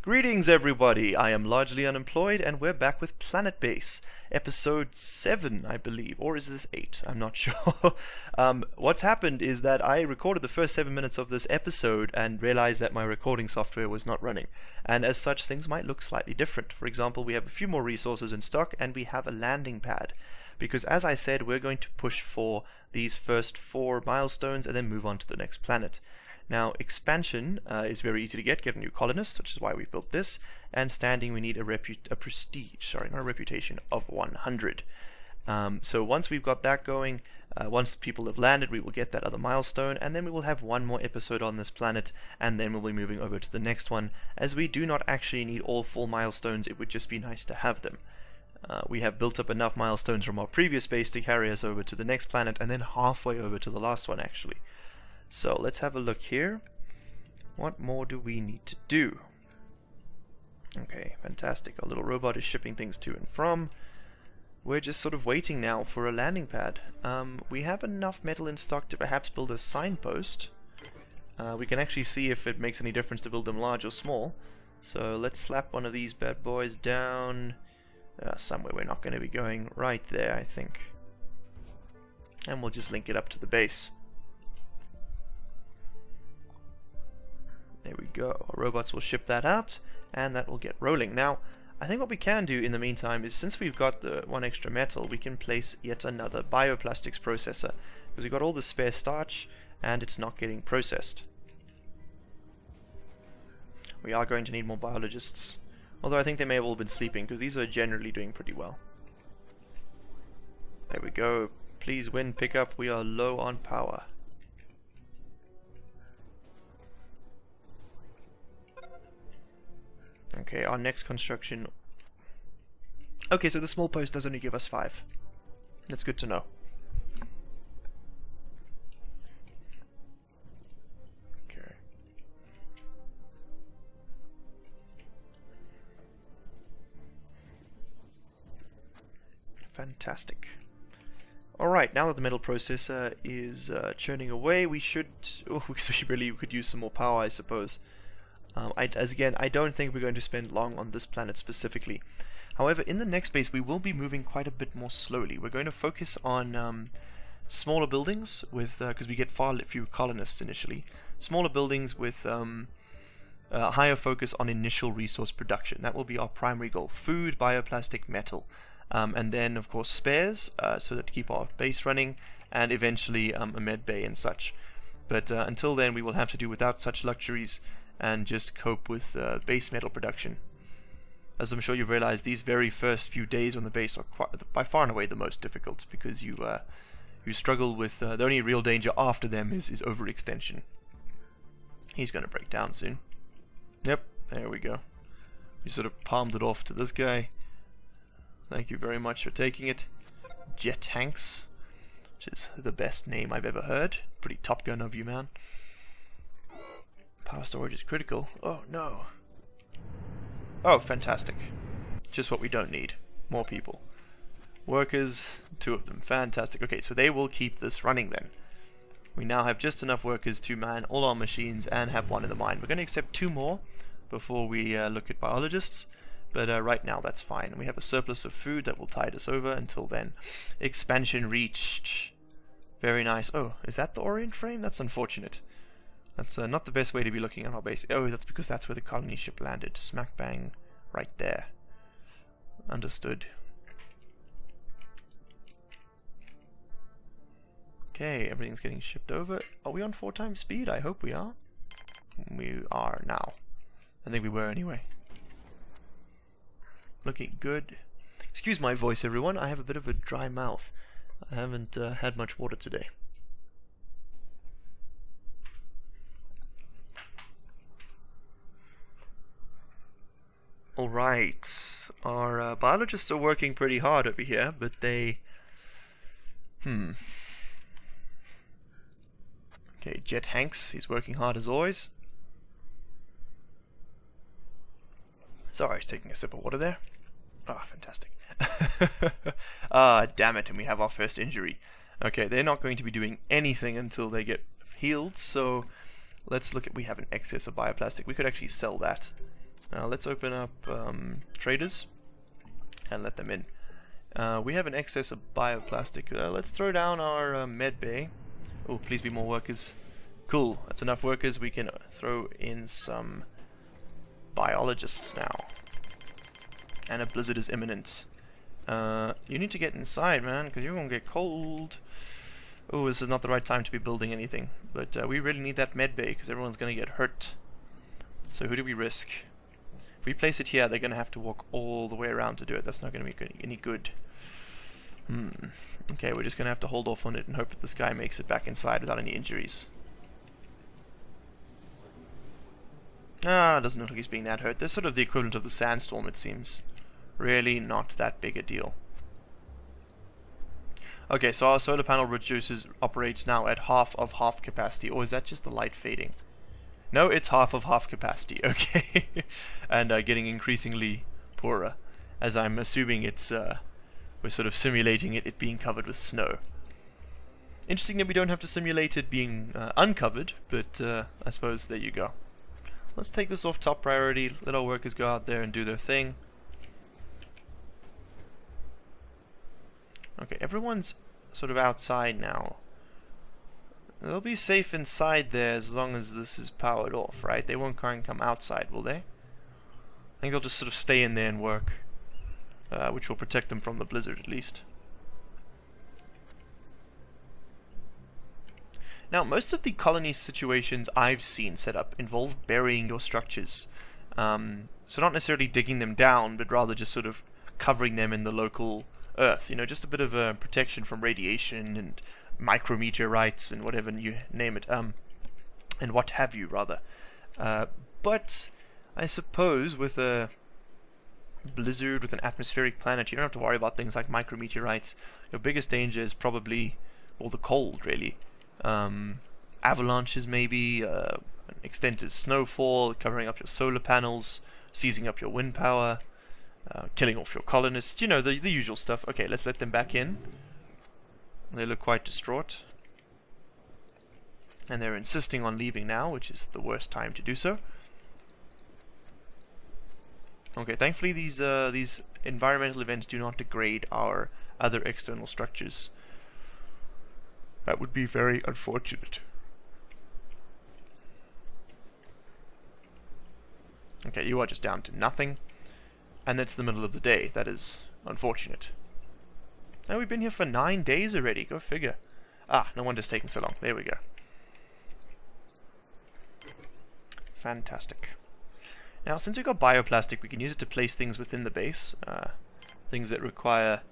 Greetings everybody, I am largely unemployed and we're back with Planetbase, episode 7 I believe, or is this 8? I'm not sure. What's happened is that I recorded the first 7 minutes of this episode and realized that my recording software was not running, and as such things might look slightly different. For example, we have a few more resources in stock and we have a landing pad, because as I said we're going to push for these first 4 milestones and then move on to the next planet. Now, expansion is very easy to get a new colonist, which is why we built this, and standing we need a reputation of 100. So once we've got that going, once people have landed, we will get that other milestone, and then we will have one more episode on this planet, and then we'll be moving over to the next one. As we do not actually need all 4 milestones, it would just be nice to have them. We have built up enough milestones from our previous base to carry us over to the next planet, and then halfway over to the last one actually. So let's have a look here. What more do we need to do? Okay, fantastic. Our little robot is shipping things to and from. We're just sort of waiting now for a landing pad. We have enough metal in stock to perhaps build a signpost. We can actually see if it makes any difference to build them large or small. So let's slap one of these bad boys down somewhere. We're not going to be going right there, I think. And we'll just link it up to the base. There we go. Our robots will ship that out, and that will get rolling. Now, I think what we can do in the meantime is, since we've got the 1 extra metal, we can place yet another bioplastics processor, because we've got all the spare starch, and it's not getting processed. We are going to need more biologists, although I think they may have all been sleeping, because these are generally doing pretty well. There we go. Please win pickup. We are low on power. Okay, our next construction... Okay, so the small post does only give us 5. That's good to know. Okay. Fantastic. Alright, now that the metal processor is churning away, we should... Oh, we could use some more power, I suppose. Again, I don't think we're going to spend long on this planet specifically. However, in the next base we will be moving quite a bit more slowly. We're going to focus on smaller buildings, with because we get far fewer colonists initially. Smaller buildings with a higher focus on initial resource production. That will be our primary goal: food, bioplastic, metal, and then of course spares, so that to keep our base running, and eventually a med bay and such. But until then, we will have to do without such luxuries and just cope with base metal production. As I'm sure you've realized, these very first few days on the base are by far and away the most difficult, because you struggle with the only real danger after them is overextension. He's going to break down soon. Yep, there we go. We sort of palmed it off to this guy. Thank you very much for taking it. Jet Hanks, which is the best name I've ever heard. Pretty Top Gun of you, man. Power storage is critical. Oh no. Oh, fantastic. Just what we don't need. More people. Workers, 2 of them. Fantastic. Okay, so they will keep this running then. We now have just enough workers to man all our machines and have 1 in the mine. We're going to accept 2 more before we look at biologists, but right now that's fine. We have a surplus of food that will tide us over until then. Expansion reached. Very nice. Oh, is that the Orient frame? That's unfortunate. That's not the best way to be looking at our base. Oh, that's because that's where the colony ship landed. Smack bang right there. Understood. Okay, everything's getting shipped over. Are we on 4 times speed? I hope we are. We are now. I think we were anyway. Looking good. Excuse my voice, everyone. I have a bit of a dry mouth. I haven't had much water today. Alright, our biologists are working pretty hard over here, but they... Okay, Jet Hanks, he's working hard as always. Sorry, I was taking a sip of water there. Ah, fantastic. Ah, damn it, and we have our first injury. Okay, they're not going to be doing anything until they get healed, so let's look at... We have an excess of bioplastic. We could actually sell that. Now let's open up traders and let them in. We have an excess of bioplastic. Let's throw down our med bay. Oh, please be more workers. Cool, that's enough workers. We can throw in some biologists now. And a blizzard is imminent. You need to get inside, man, because you're going to get cold. Oh, this is not the right time to be building anything. But we really need that med bay, because everyone's going to get hurt. So who do we risk? If we place it here, they're going to have to walk all the way around to do it. That's not going to be any good. Okay, we're just going to have to hold off on it and hope that this guy makes it back inside without any injuries. Ah, doesn't look like he's being that hurt. They're sort of the equivalent of the sandstorm, it seems. Really not that big a deal. Okay, so our solar panel operates now at half capacity, or is that just the light fading? No, it's half capacity, okay. And getting increasingly poorer, as I'm assuming it's, we're sort of simulating it being covered with snow. Interesting that we don't have to simulate it being uncovered, but I suppose there you go. Let's take this off top priority, let our workers go out there and do their thing. Okay, everyone's sort of outside now. They'll be safe inside there as long as this is powered off, right? They won't try and come outside, will they? I think they'll just sort of stay in there and work, which will protect them from the blizzard at least. Now, most of the colony situations I've seen set up involve burying your structures. So not necessarily digging them down, but rather just sort of covering them in the local earth. You know, just a bit of protection from radiation and micrometeorites and whatever you name it. And what have you, rather. But I suppose with a blizzard, with an atmospheric planet, you don't have to worry about things like micrometeorites. Your biggest danger is probably, well, the cold, really. Avalanches maybe, an extended snowfall, covering up your solar panels, seizing up your wind power, killing off your colonists, you know, the usual stuff. Okay, let's let them back in. They look quite distraught. And they're insisting on leaving now, which is the worst time to do so. Okay, thankfully these environmental events do not degrade our other external structures. That would be very unfortunate. Okay, you are just down to nothing. And it's the middle of the day. That is unfortunate. Now we've been here for 9 days already. Go figure. Ah, no wonder it's taking so long. There we go. Fantastic. Now, since we've got bioplastic, we can use it to place things within the base. Things that require...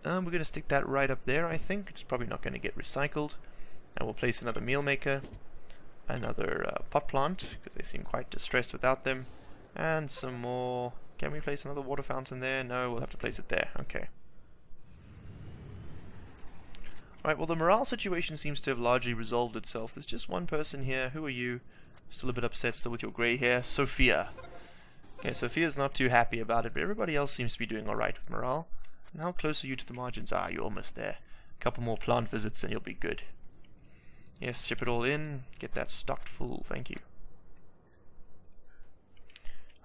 we're going to stick that right up there, I think. It's probably not going to get recycled. And we'll place another meal maker. Another pot plant, because they seem quite distressed without them. And some more... Can we place another water fountain there? No, we'll have to place it there. Okay. Alright, well the morale situation seems to have largely resolved itself. There's just one person here. Who are you? Still a bit upset, still with your grey hair. Sophia. Okay, Sophia's not too happy about it, but everybody else seems to be doing alright with morale. And how close are you to the margins? Ah, you're almost there. A couple more plant visits and you'll be good. Yes, ship it all in. Get that stocked full. Thank you.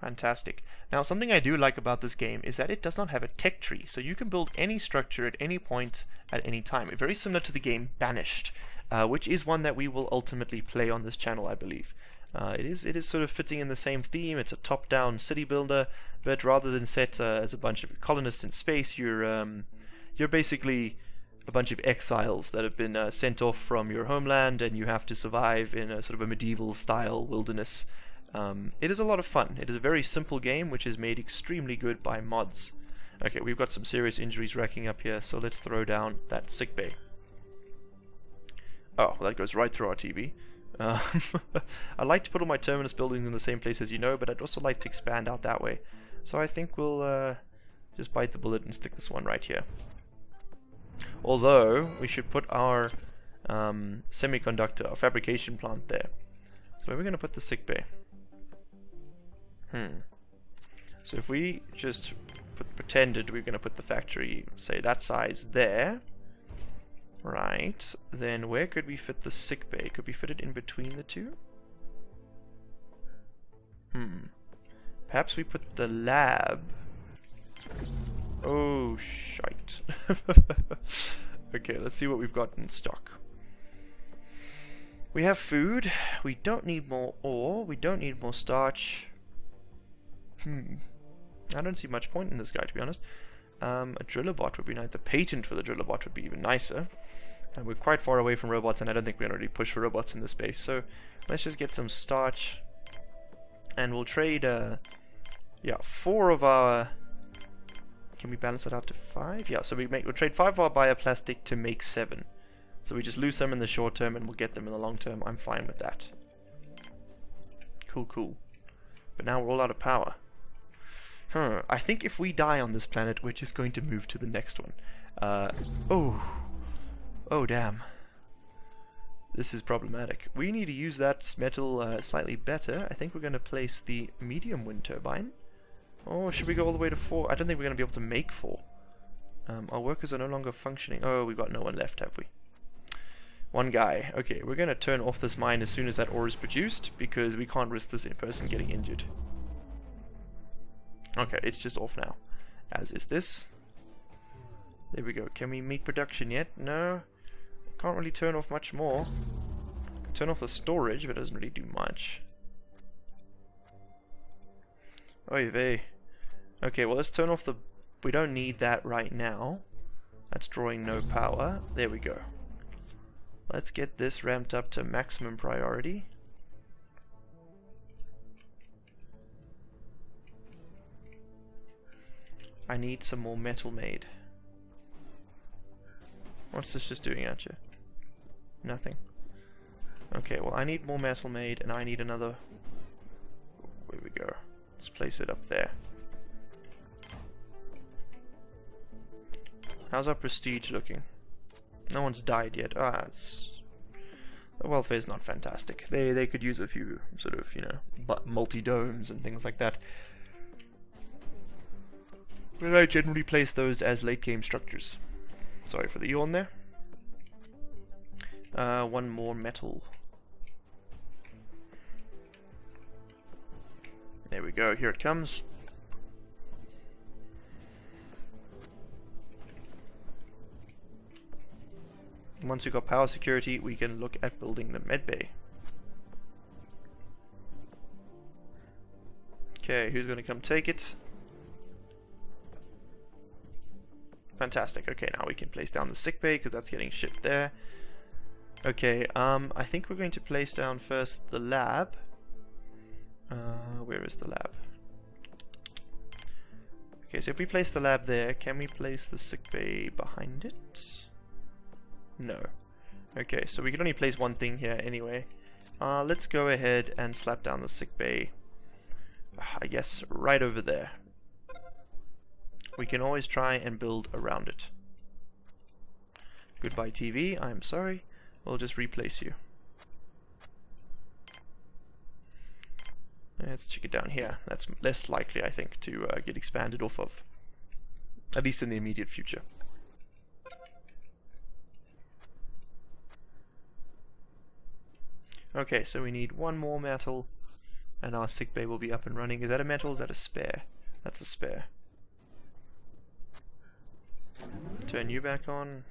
Fantastic. Now, something I do like about this game is that it does not have a tech tree, so you can build any structure at any point at any time. Very similar to the game Banished, which is one that we will ultimately play on this channel, I believe. It is sort of fitting in the same theme. It's a top-down city builder, but rather than set as a bunch of colonists in space, you're basically a bunch of exiles that have been sent off from your homeland, and you have to survive in a sort of a medieval-style wilderness. It is a lot of fun. It is a very simple game, which is made extremely good by mods. Okay, we've got some serious injuries racking up here, so let's throw down that sick bay. Oh, well, that goes right through our TV. I like to put all my terminus buildings in the same place, as you know, but I'd also like to expand out that way. So I think we'll just bite the bullet and stick this one right here. Although, we should put our semiconductor, our fabrication plant there. So where are we going to put the sick bay? So if we just pretended we're going to put the factory, say, that size there, right, then where could we fit the sick bay? Could we fit it in between the two? Perhaps we put the lab... Oh, shite. Okay, let's see what we've got in stock. We have food. We don't need more ore. We don't need more starch. I don't see much point in this guy, to be honest. A driller bot would be nice. The patent for the driller bot would be even nicer. And we're quite far away from robots, and I don't think we're going to really push for robots in this space. So let's just get some starch. And we'll trade, yeah, 4 of our... Can we balance it out to 5? Yeah, so we'll trade 5 of our bioplastic to make 7. So we just lose some in the short term and we'll get them in the long term. I'm fine with that. Cool, cool. But now we're all out of power. I think if we die on this planet, we're just going to move to the next one. Oh, damn. This is problematic. We need to use that metal slightly better. I think we're going to place the medium wind turbine. Or should we go all the way to 4? I don't think we're going to be able to make 4. Our workers are no longer functioning. Oh, we've got no one left, have we? One guy. Okay, we're going to turn off this mine as soon as that ore is produced, because we can't risk this person getting injured. Okay, it's just off now. As is this. There we go. Can we meet production yet? No. Can't really turn off much more. Turn off the storage, but it doesn't really do much. Oy vey. Okay, well let's turn off the... We don't need that right now. That's drawing no power. There we go. Let's get this ramped up to maximum priority. I need some more metal made. What's this just doing at you? Nothing. Okay, well I need more metal made, and I need another... Where we go. Let's place it up there. How's our prestige looking? No one's died yet. It's... The welfare's not fantastic. They could use a few sort of, you know, multi-domes and things like that. But I generally place those as late game structures. Sorry for the yawn there. One more metal. There we go, here it comes. Once we've got power security, we can look at building the medbay. Okay, who's going to come take it? Fantastic. Okay, now we can place down the sick bay because that's getting shipped there. Okay, I think we're going to place down first the lab. Where is the lab? Okay, so if we place the lab there, can we place the sick bay behind it? No. Okay, so we can only place one thing here anyway. Let's go ahead and slap down the sick bay. I guess right over there. We can always try and build around it. Goodbye TV, I'm sorry. We'll just replace you. Let's check it down here. That's less likely, I think, to get expanded off of. At least in the immediate future. Okay, so we need one more metal, and our sick bay will be up and running. Is that a metal? Is that a spare? That's a spare. Turn you back on.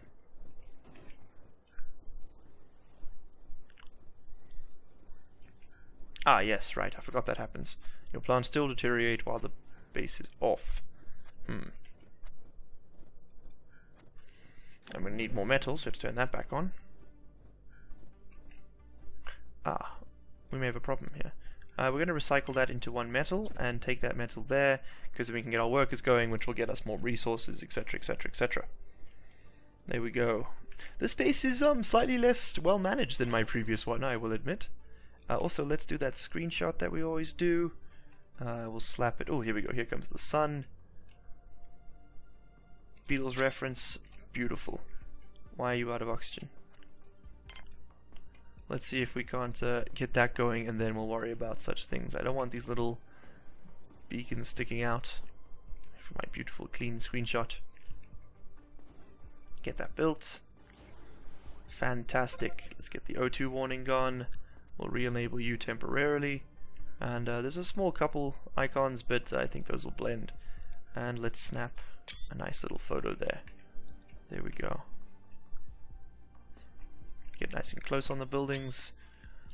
Ah, yes, right, I forgot that happens. Your plants still deteriorate while the base is off. I'm going to need more metal, so let's turn that back on. Ah, we may have a problem here. We're going to recycle that into one metal and take that metal there, because then we can get our workers going, which will get us more resources, etc, etc, etc. There we go. This base is slightly less well managed than my previous one, I will admit. Also, let's do that screenshot that we always do. We'll slap it. Oh, here we go. Here comes the sun. Beatles reference. Beautiful. Why are you out of oxygen? Let's see if we can't get that going, and then we'll worry about such things. I don't want these little beacons sticking out for my beautiful clean screenshot. Get that built. Fantastic. Let's get the O2 warning gone. We'll re-enable you temporarily. And there's a small couple icons, but I think those will blend. And let's snap a nice little photo there. There we go. Get nice and close on the buildings,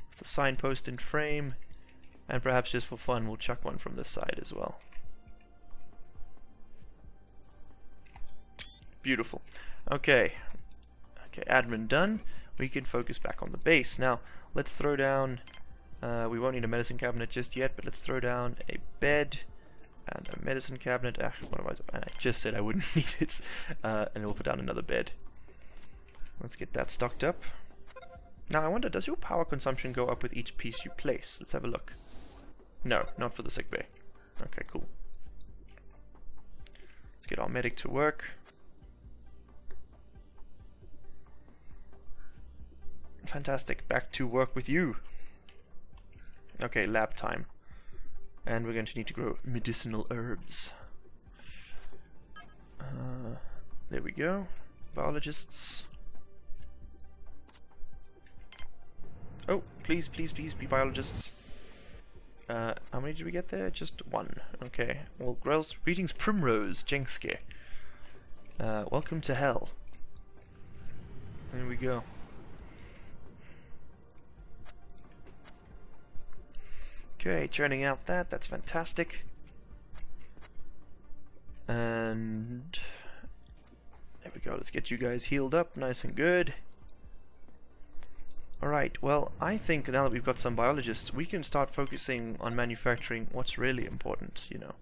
with the signpost in frame, and perhaps just for fun we'll chuck one from this side as well. Beautiful. Okay, admin done. We can focus back on the base. Now, let's throw down, we won't need a medicine cabinet just yet, but let's throw down a bed and a medicine cabinet. I just said I wouldn't need it. And we'll put down another bed. Let's get that stocked up. Now I wonder, does your power consumption go up with each piece you place? Let's have a look. No, not for the sick bay. Okay, cool. Let's get our medic to work. Fantastic, back to work with you. Okay, lab time. And we're going to need to grow medicinal herbs. There we go. Biologists. Oh, please, please, please be biologists. How many did we get there? Just one. Okay. Well, girls, greetings, Primrose, Jenske. Welcome to hell. There we go. Okay, churning out that's fantastic. And there we go, let's get you guys healed up nice and good. Alright, well, I think now that we've got some biologists, we can start focusing on manufacturing what's really important, you know.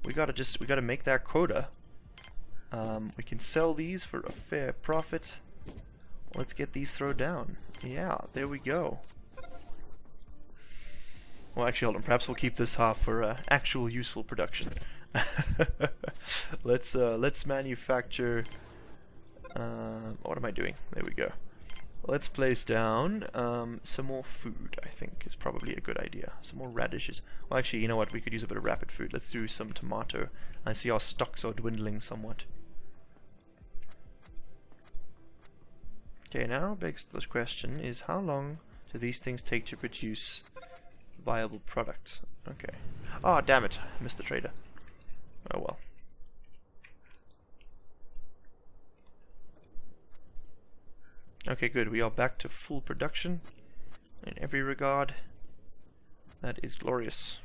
We gotta make that quota. We can sell these for a fair profit. Let's get these thrown down. Yeah, there we go. Well, actually, hold on. Perhaps we'll keep this half for actual useful production. Let's manufacture. What am I doing? There we go. Let's place down some more food. I think is probably a good idea. Some more radishes. Well, actually, you know what? We could use a bit of rapid food. Let's do some tomato. I see our stocks are dwindling somewhat. Okay, now begs the question: is how long do these things take to produce viable product? Okay. Oh, damn it. I missed the trader. Oh well. Okay, good. We are back to full production in every regard. That is glorious.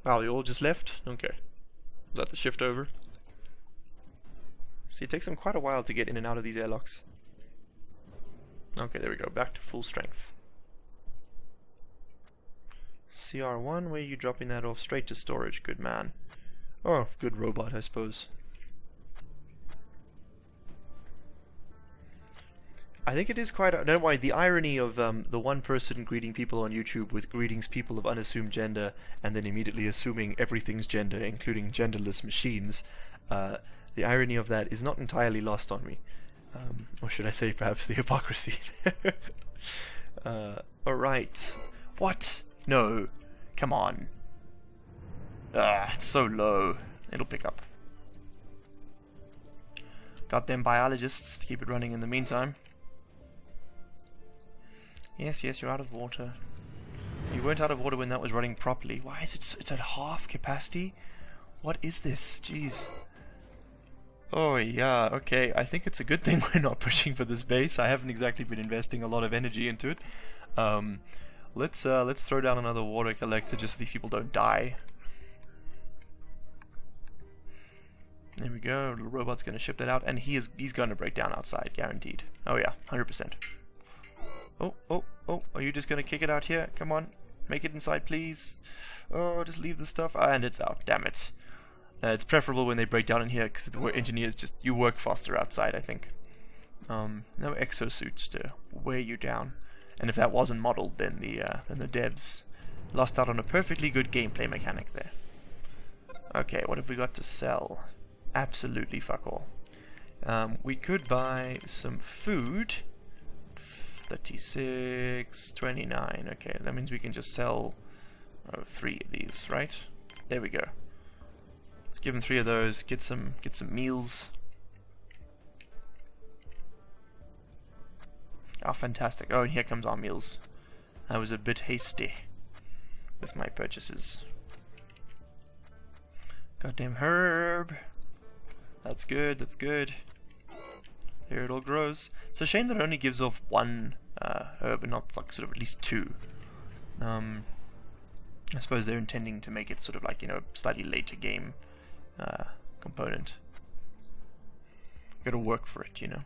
Wow, you all just left? Okay. Is that the shift over? See, it takes them quite a while to get in and out of these airlocks. Okay, there we go. Back to full strength. CR1, where are you dropping that off? Straight to storage. Good man. Oh, good robot, I suppose. I think it is quite... Don't worry, the irony of the one person greeting people on YouTube with greetings people of unassumed gender and then immediately assuming everything's gender, including genderless machines, the irony of that is not entirely lost on me. Or should I say perhaps the hypocrisy. Alright. What? No. Come on. It's so low. It'll pick up. Got them biologists to keep it running in the meantime. Yes, yes, you're out of water. You weren't out of water when that was running properly. Why is it it's at half capacity? What is this? Jeez. Oh yeah, okay. I think it's a good thing we're not pushing for this base. I haven't exactly been investing a lot of energy into it. Let's throw down another water collector just so these people don't die. There we go. Little robot's gonna ship that out, and he's gonna break down outside, guaranteed. Oh yeah, 100%. Oh, oh, oh! Are you just gonna kick it out here? Come on, make it inside, please. Oh, just leave the stuff, and it's out. Damn it. It's preferable when they break down in here because the engineers you work faster outside, I think. No exosuits to wear you down, and if that wasn't modeled, then the devs lost out on a perfectly good gameplay mechanic there. Okay, what have we got to sell? Absolutely fuck all. We could buy some food. 36, 29. Okay, that means we can just sell 3 of these, right? There we go. Let's give him 3 of those. Get some meals. Oh, fantastic. Oh, and here comes our meals. I was a bit hasty with my purchases. Goddamn herb. That's good, that's good. Here it all grows. It's a shame that it only gives off one herb and not like sort of at least two. I suppose they're intending to make it sort of like, you know, slightly later game component. Gotta work for it, you know.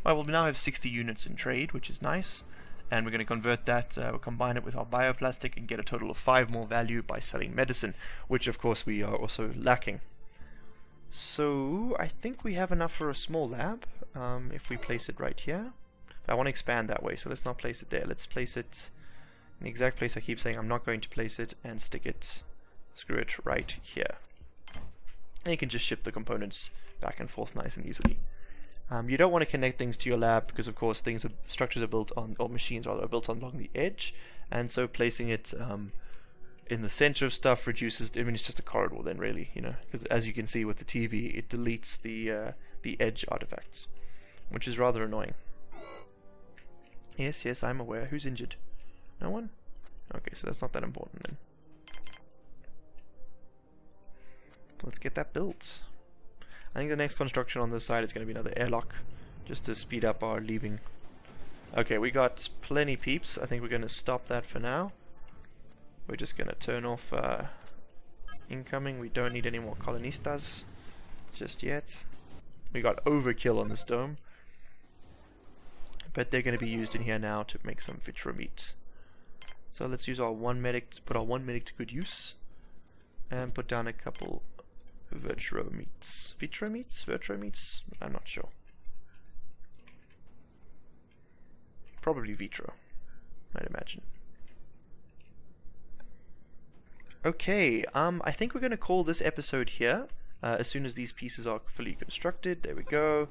Alright, well we now have 60 units in trade, which is nice. And we're going to convert that, we'll combine it with our bioplastic and get a total of 5 more value by selling medicine, which of course we are also lacking. So I think we have enough for a small lab, if we place it right here. But I want to expand that way, so let's not place it there. Let's place it in the exact place I keep saying I'm not going to place it, and stick it, screw it, right here. And you can just ship the components back and forth nice and easily. You don't want to connect things to your lab because of course structures are built on, or machines rather, are built on along the edge, and so placing it in the center of stuff reduces, I mean it's just a corridor then really, you know, because as you can see with the TV it deletes the edge artifacts, which is rather annoying. Yes, I'm aware. Who's injured? No one? Okay, so that's not that important then. Let's get that built. I think the next construction on this side is going to be another airlock, just to speed up our leaving. Okay, we got plenty peeps. I think we're going to stop that for now. We're just going to turn off incoming. We don't need any more colonistas just yet. We got overkill on this dome, but they're going to be used in here now to make some vitro meat. So let's use our one medic, put our one medic to good use, and put down a couple vitro meats. Vitro meats? Vitro meats? I'm not sure. Probably vitro, I'd imagine. Okay, I think we're going to call this episode here, as soon as these pieces are fully constructed. There we go.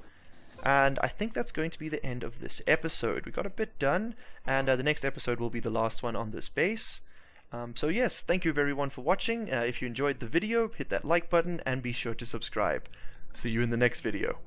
And I think that's going to be the end of this episode. We got a bit done, and the next episode will be the last one on this base. So yes, thank you everyone for watching. If you enjoyed the video, hit that like button and be sure to subscribe. See you in the next video.